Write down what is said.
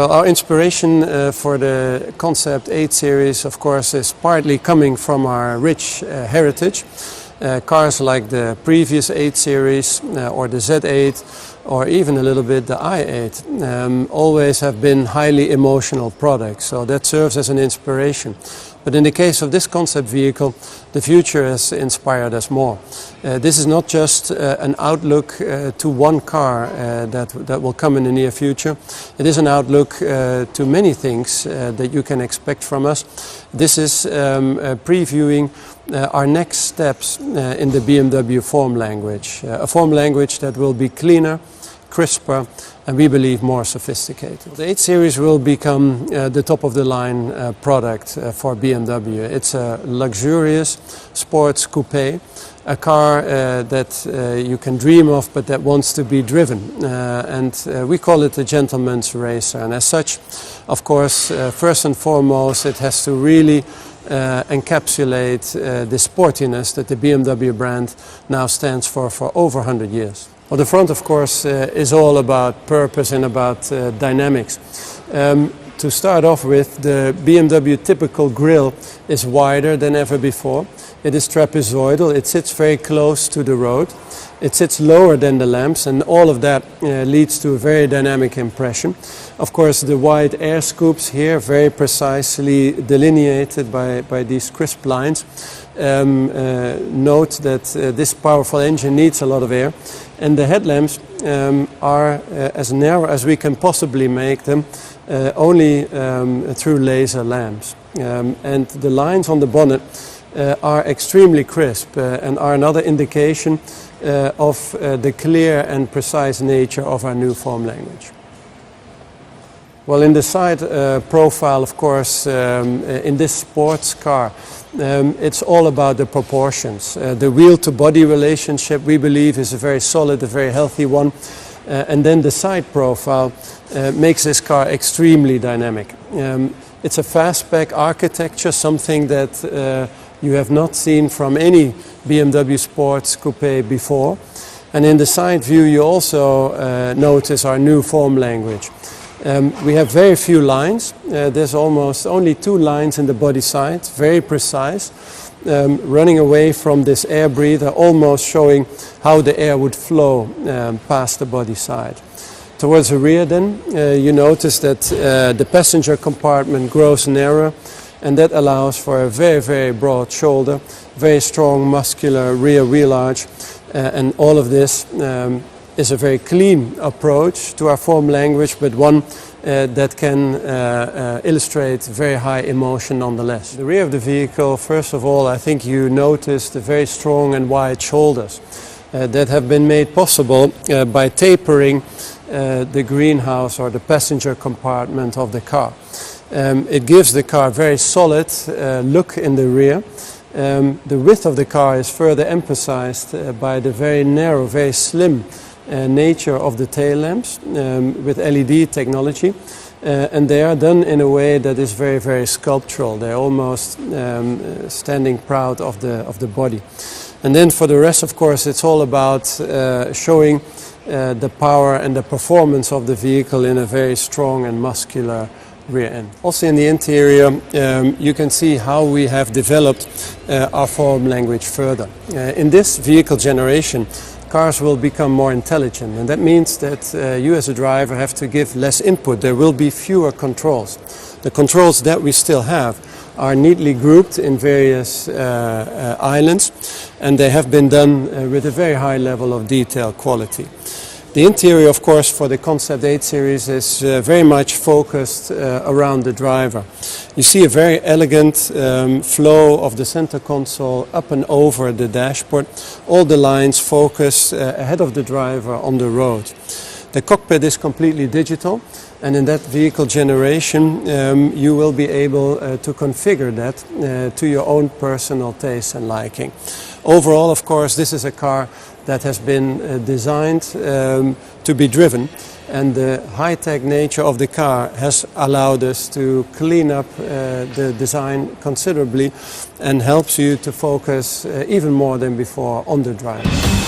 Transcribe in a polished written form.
Well, our inspiration for the Concept 8 series, of course, is partly coming from our rich heritage. Cars like the previous 8 series or the Z8 or even a little bit the i8 always have been highly emotional products, so that serves as an inspiration. But in the case of this concept vehicle, the future has inspired us more. This is not just an outlook to one car that will come in the near future. It is an outlook to many things that you can expect from us. This is previewing our next steps in the BMW form language. A form language that will be cleaner, crisper, and we believe more sophisticated. The 8 Series will become the top-of-the-line product for BMW. It's a luxurious sports coupe, a car that you can dream of but that wants to be driven. We call it a gentleman's racer. And as such, of course, first and foremost, it has to really encapsulate the sportiness that the BMW brand now stands for over 100 years. Well, the front, of course, is all about purpose and about dynamics. To start off with, the BMW typical grille is wider than ever before. It is trapezoidal, it sits very close to the road. It sits lower than the lamps, and all of that leads to a very dynamic impression. Of course, the wide air scoops here, very precisely delineated by these crisp lines, note that this powerful engine needs a lot of air. And the headlamps are as narrow as we can possibly make them, only through laser lamps. And the lines on the bonnet are extremely crisp and are another indication of the clear and precise nature of our new form language. Well, in the side profile, of course, in this sports car, it's all about the proportions. The wheel-to-body relationship, we believe, is a very solid, a very healthy one. And then the side profile makes this car extremely dynamic. It's a fastback architecture, something that you have not seen from any BMW sports coupe before. And in the side view, you also notice our new form language. We have very few lines. There's almost only 2 lines in the body side, very precise, running away from this air breather, almost showing how the air would flow past the body side. Towards the rear then, you notice that the passenger compartment grows narrower, and that allows for a very, very broad shoulder, very strong muscular rear wheel arch, and all of this is a very clean approach to our form language, but one that can illustrate very high emotion nonetheless. The rear of the vehicle, first of all, I think you notice the very strong and wide shoulders that have been made possible by tapering the greenhouse or the passenger compartment of the car. It gives the car a very solid look in the rear. The width of the car is further emphasized by the very narrow, very slim nature of the tail lamps with LED technology, and they are done in a way that is very, very sculptural. They're almost standing proud of the body. And then for the rest, of course, it's all about showing the power and the performance of the vehicle in a very strong and muscular rear end. Also in the interior, you can see how we have developed our form language further. In this vehicle generation, cars will become more intelligent, and that means that you as a driver have to give less input. There will be fewer controls. The controls that we still have are neatly grouped in various islands, and they have been done with a very high level of detail quality. The interior, of course, for the Concept 8 series is very much focused around the driver. You see a very elegant flow of the center console up and over the dashboard. All the lines focus ahead of the driver on the road. The cockpit is completely digital, and in that vehicle generation you will be able to configure that to your own personal taste and liking. Overall, of course, this is a car that has been designed to be driven, and the high-tech nature of the car has allowed us to clean up the design considerably and helps you to focus even more than before on the driver.